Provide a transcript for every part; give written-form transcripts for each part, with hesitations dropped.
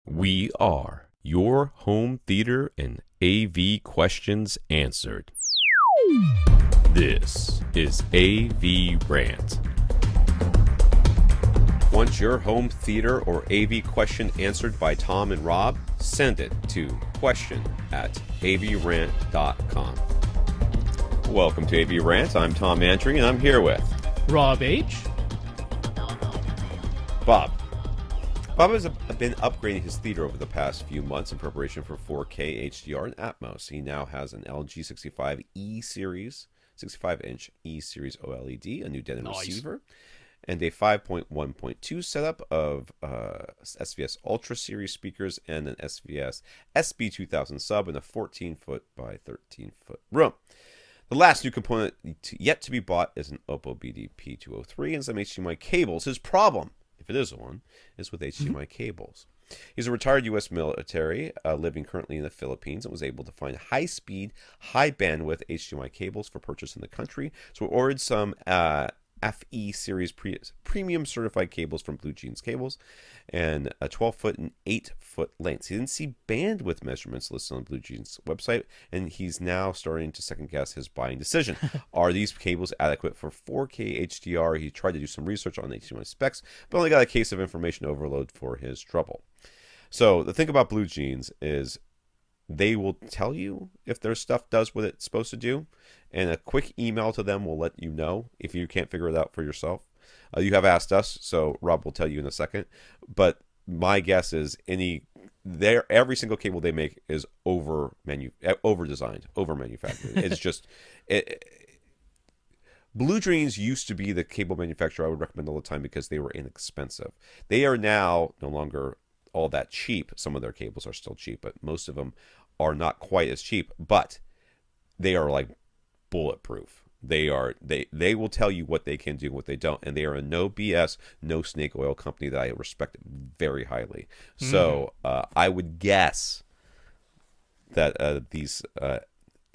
We are your home theater and AV questions answered. This is AVRant. Want your home theater or AV question answered by Tom and Rob? Send it to question@avrant.com. Welcome to AVRant. I'm Tom Andry, and I'm here with Rob H. Bob. Bob has been upgrading his theater over the past few months in preparation for 4K HDR and Atmos. He now has an LG 65 E-Series, 65-inch E-Series OLED, a new denim receiver, and a 5.1.2 setup of SVS Ultra Series speakers and an SVS SB2000 sub in a 14-foot by 13-foot room. The last new component yet to be bought is an Oppo BDP203 and some HDMI cables. His problem, if it is one, is with HDMI cables. He's a retired U.S. military living currently in the Philippines and was able to find high-speed, high-bandwidth HDMI cables for purchase in the country. So we ordered some FE series premium certified cables from Blue Jeans Cables and a 12-foot and 8-foot lengths. He didn't see bandwidth measurements listed on Blue Jeans website, and he's now starting to second guess his buying decision. Are these cables adequate for 4K HDR? He tried to do some research on HDMI specs, but only got a case of information overload for his trouble. So the thing about Blue Jeans is they will tell you if their stuff does what it's supposed to do, and a quick email to them will let you know if you can't figure it out for yourself. You have asked us, so Rob will tell you in a second. But my guess is every single cable they make is over-designed, over-manufactured. It's just Blue Jeans used to be the cable manufacturer I would recommend all the time because they were inexpensive. They are now no longer all that cheap. Some of their cables are still cheap, but most of them are not quite as cheap. But they are like bulletproof. They will tell you what they can do and what they don't, and they are a no BS, no snake oil company that I respect very highly. So I would guess that these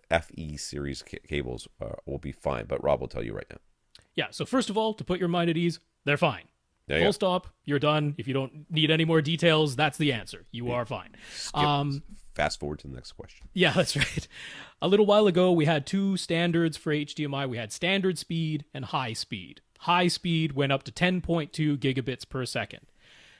FE series cables will be fine, but Rob will tell you right now. Yeah, so first of all, to put your mind at ease, they're fine. Full stop, you're done. If you don't need any more details, that's the answer. You are fine. Fast forward to the next question. Yeah, that's right. A little while ago, we had two standards for HDMI. We had standard speed and high speed. High speed went up to 10.2 gigabits per second.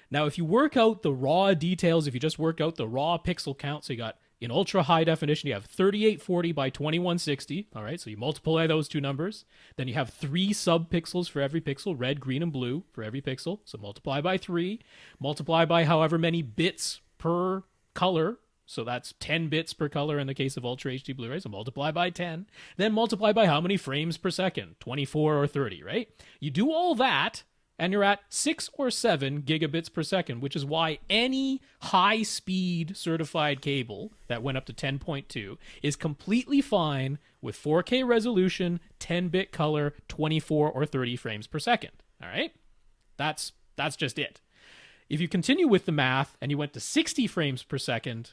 Now, if you work out the raw details, if you just work out the raw pixel count, so you got in ultra high definition, you have 3840 by 2160. All right, so you multiply those two numbers. Then you have 3 subpixels for every pixel, red, green, and blue for every pixel. So multiply by 3. Multiply by however many bits per color. So that's 10 bits per color in the case of Ultra HD Blu-ray. So multiply by 10. Then multiply by how many frames per second, 24 or 30, right? You do all that, and you're at 6 or 7 gigabits per second, which is why any high-speed certified cable that went up to 10.2 is completely fine with 4K resolution, 10-bit color, 24 or 30 frames per second. All right? That's just it. If you continue with the math and you went to 60 frames per second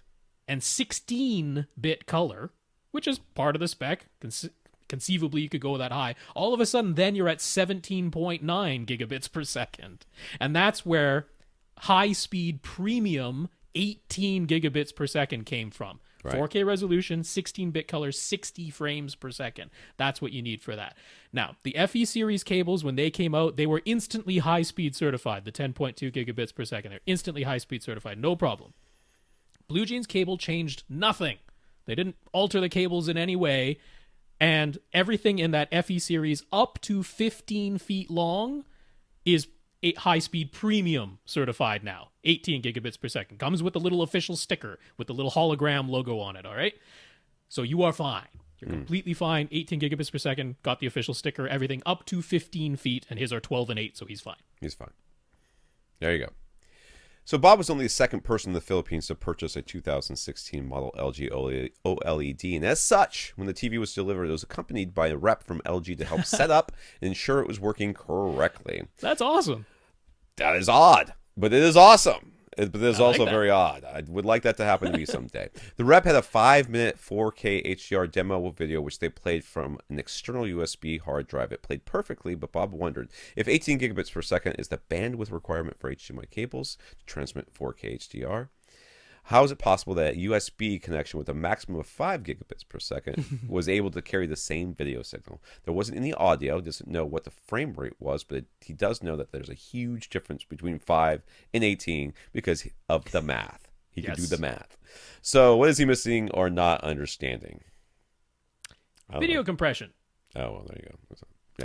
and 16-bit color, which is part of the spec, conceivably you could go that high, all of a sudden then you're at 17.9 gigabits per second. And that's where high-speed premium 18 gigabits per second came from. Right. 4K resolution, 16-bit color, 60 frames per second. That's what you need for that. Now, the FE series cables, when they came out, they were instantly high-speed certified, the 10.2 gigabits per second. They're instantly high-speed certified, no problem. Blue Jeans cable changed nothing. They didn't alter the cables in any way, and everything in that FE series up to 15 feet long is high-speed premium certified now. 18 gigabits per second. Comes with a little official sticker with the little hologram logo on it, all right? So you are fine. You're completely fine. 18 gigabits per second. Got the official sticker. Everything up to 15 feet, and his are 12 and 8, so he's fine. He's fine. There you go. So Bob was only the second person in the Philippines to purchase a 2016 model LG OLED, and as such, when the TV was delivered, it was accompanied by a rep from LG to help set up and ensure it was working correctly. That's awesome. That is odd, but it is awesome. But it is also that. very odd. I would like that to happen to me someday. The rep had a 5-minute 4K HDR demo video, which they played from an external USB hard drive. It played perfectly, but Bob wondered if 18 gigabits per second is the bandwidth requirement for HDMI cables to transmit 4K HDR. How is it possible that a USB connection with a maximum of 5 gigabits per second was able to carry the same video signal? There wasn't any audio, doesn't know what the frame rate was, but he does know that there's a huge difference between 5 and 18 because of the math. He can do the math. So what is he missing or not understanding? Video compression. Oh, well, there you go.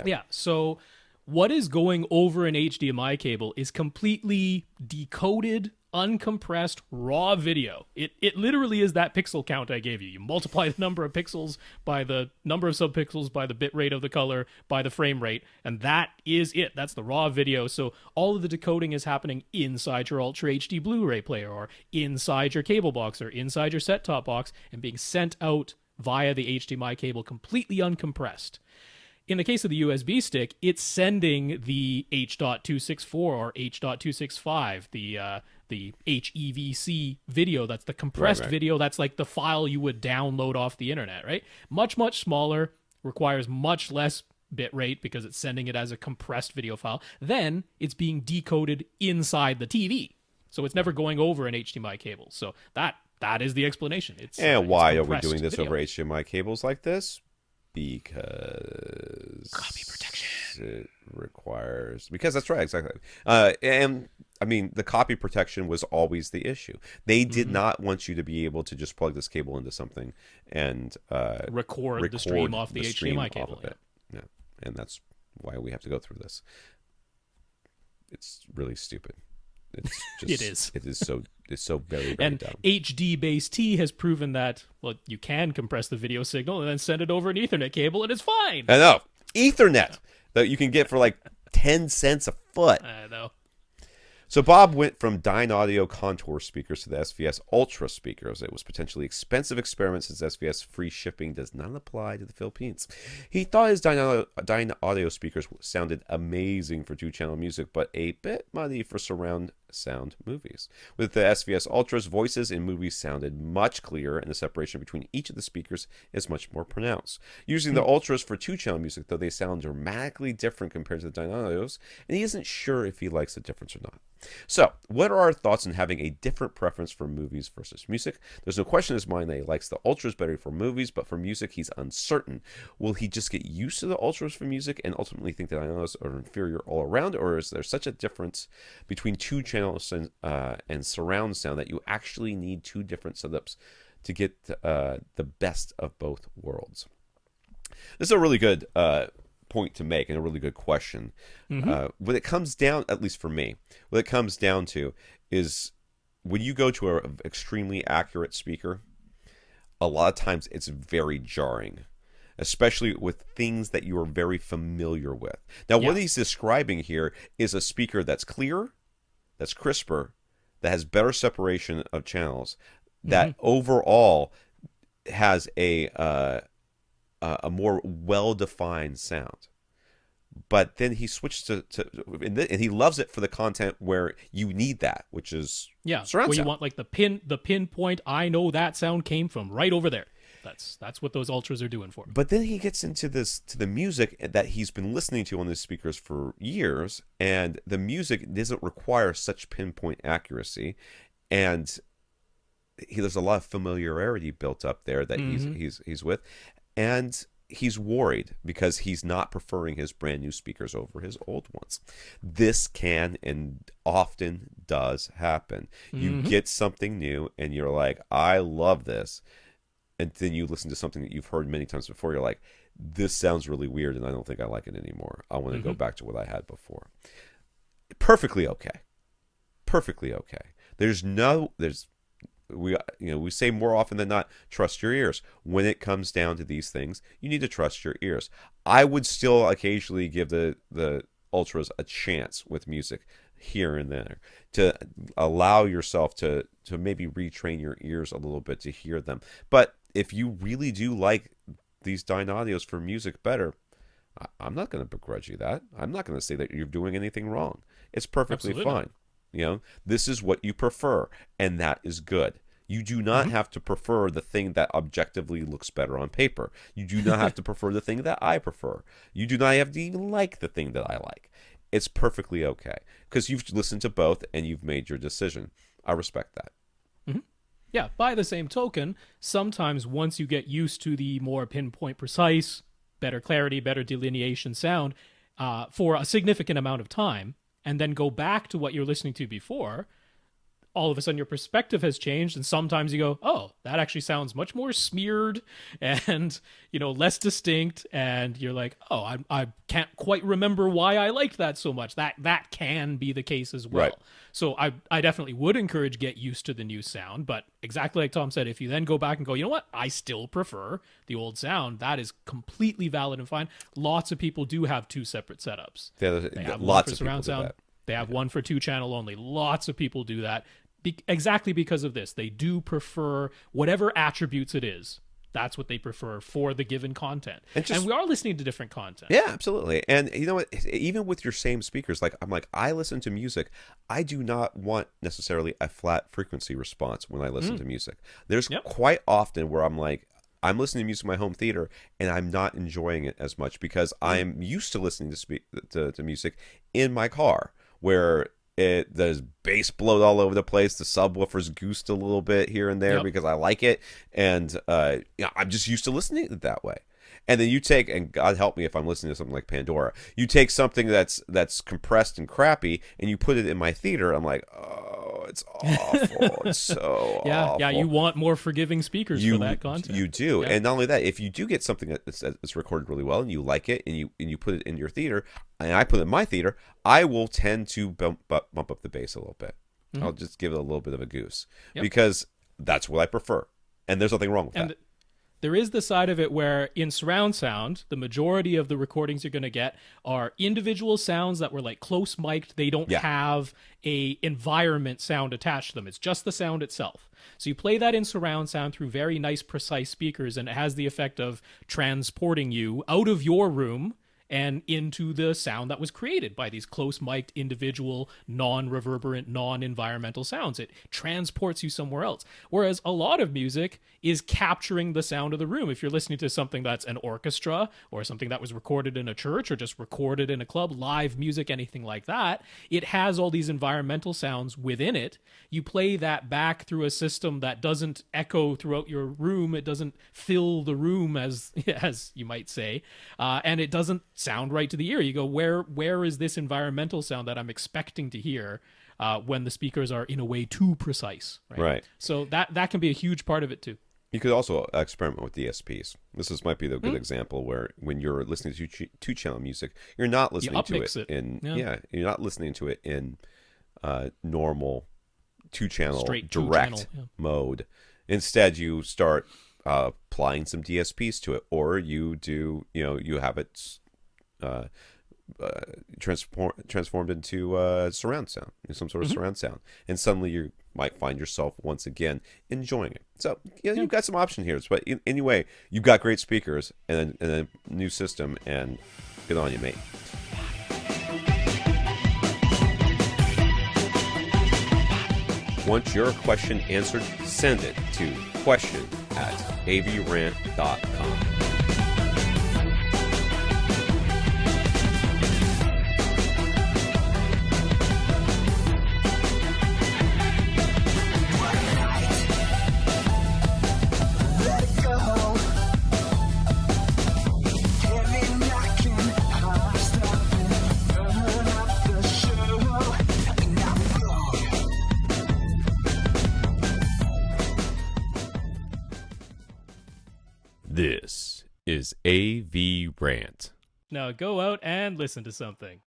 Yeah. So what is going over an HDMI cable is completely decoded, uncompressed, raw video. It literally is that pixel count I gave you. You multiply the number of pixels by the number of subpixels, by the bit rate of the color, by the frame rate, and that is it. That's the raw video. So all of the decoding is happening inside your Ultra HD Blu-ray player, or inside your cable box, or inside your set-top box, and being sent out via the HDMI cable completely uncompressed. In the case of the USB stick, it's sending the H.264 or H.265, the HEVC video. That's the compressed video. That's like the file you would download off the internet, right? Much, much smaller, requires much less bit rate because it's sending it as a compressed video file. Then it's being decoded inside the TV. So it's never going over an HDMI cable. So that is the explanation. Why are we doing this video over HDMI cables like this? Because copy protection. It requires, because that's right, exactly. And I mean, the copy protection was always the issue. They did not want you to be able to just plug this cable into something and record the stream off the HDMI cable. Yeah, and that's why we have to go through this. It's really stupid. It's just, It's so very, very dumb. HD-based has proven that, well, you can compress the video signal and then send it over an Ethernet cable, and it's fine. I know. Ethernet that you can get for like 10 cents a foot. I know. So Bob went from Dynaudio Contour speakers to the SVS Ultra speakers. It was potentially expensive experiment since SVS free shipping does not apply to the Philippines. He thought his Dynaudio speakers sounded amazing for 2-channel music, but a bit muddy for surround sound movies. With the SVS Ultras, voices in movies sounded much clearer, and the separation between each of the speakers is much more pronounced. Using the Ultras for 2-channel music, though, they sound dramatically different compared to the Dynaudios, and he isn't sure if he likes the difference or not. So, what are our thoughts on having a different preference for movies versus music? There's no question in his mind that he likes the Ultras better for movies, but for music, he's uncertain. Will he just get used to the Ultras for music and ultimately think that Dynaudios are inferior all around, or is there such a difference between 2-channel and surround sound that you actually need 2 different setups to get the best of both worlds? This is a really good point to make and a really good question. When it comes down, at least for me, what it comes down to is when you go to an extremely accurate speaker, a lot of times it's very jarring, especially with things that you are very familiar with. Now, what he's describing here is a speaker that's clearer, that's crisper, that has better separation of channels, that overall has a more well-defined sound. But then he switches and he loves it for the content where you need that, which is surround where you sound. want like the pinpoint. I know that sound came from right over there. That's what those Ultras are doing for me. But then he gets into the music that he's been listening to on his speakers for years, and the music doesn't require such pinpoint accuracy, and there's a lot of familiarity built up there that he's with, and he's worried because he's not preferring his brand new speakers over his old ones. This can and often does happen. You get something new and you're like, I love this. And then you listen to something that you've heard many times before. You're like, this sounds really weird and I don't think I like it anymore. I want to go back to what I had before. Perfectly okay. Perfectly okay. We say more often than not, trust your ears. When it comes down to these things, you need to trust your ears. I would still occasionally give the Ultras a chance with music here and there to allow yourself to maybe retrain your ears a little bit to hear them. But if you really do like these Dynaudios for music better, I'm not going to begrudge you that. I'm not going to say that you're doing anything wrong. It's perfectly fine. This is what you prefer, and that is good. You do not have to prefer the thing that objectively looks better on paper. You do not have to prefer the thing that I prefer. You do not have to even like the thing that I like. It's perfectly okay because you've listened to both and you've made your decision. I respect that. Yeah, by the same token, sometimes once you get used to the more pinpoint precise, better clarity, better delineation sound for a significant amount of time, and then go back to what you're listening to before, all of a sudden your perspective has changed, and sometimes you go, oh, that actually sounds much more smeared and less distinct, and you're like, oh, I can't quite remember why I liked that so much. That can be the case as well. Right. So I definitely would encourage get used to the new sound, but exactly like Tom said, if you then go back and go, you know what, I still prefer the old sound, that is completely valid and fine. Lots of people do have two separate setups. They have one Lots for of surround people do sound. that. They have one for 2-channel only. Lots of people do that exactly because of this. They do prefer whatever attributes it is. That's what they prefer for the given content. And we are listening to different content. Yeah, absolutely. And you know what? Even with your same speakers, I listen to music. I do not want necessarily a flat frequency response when I listen to music. There's quite often where I'm listening to music in my home theater and I'm not enjoying it as much because I'm used to listening to music in my car where there's bass bloat all over the place. The subwoofers goosed a little bit here and there because I like it, and I'm just used to listening to it that way. And then you take, and God help me if I'm listening to something like Pandora, you take something that's compressed and crappy, and you put it in my theater. I'm like, oh, it's awful. It's so awful. Yeah. You want more forgiving speakers for that content. You do, and not only that, if you do get something that's recorded really well and you like it, and you put it in your theater, and I put it in my theater, I will tend to bump up the bass a little bit. I'll just give it a little bit of a goose because that's what I prefer, and there's nothing wrong with that. There is the side of it where in surround sound, the majority of the recordings you're going to get are individual sounds that were like close mic'd. They don't have a environment sound attached to them. It's just the sound itself. So you play that in surround sound through very nice, precise speakers, and it has the effect of transporting you out of your room and into the sound that was created by these close mic'd individual non-reverberant non-environmental sounds. It transports you somewhere else, whereas a lot of music is capturing the sound of the room. If you're listening to something that's an orchestra or something that was recorded in a church or just recorded in a club, live music, anything like that, it has all these environmental sounds within it. You play that back through a system that doesn't echo throughout your room. It doesn't fill the room, as you might say, and it doesn't sound right to the ear. You go, where is this environmental sound that I'm expecting to hear when the speakers are in a way too precise? Right. So that can be a huge part of it too. You could also experiment with DSPs. Might be the good example where when you're listening to two-channel music, you're not listening to it in you're not listening to it in normal two-channel straight direct mode. Instead, you start applying some DSPs to it, or you you have it transformed into surround sound, some sort of surround sound, and suddenly you might find yourself once again enjoying it. So you've got some option here. But anyway, you've got great speakers and a new system, and good on you, mate. Want your question answered? Send it to question@avrant.com. This is AVRant. Now go out and listen to something.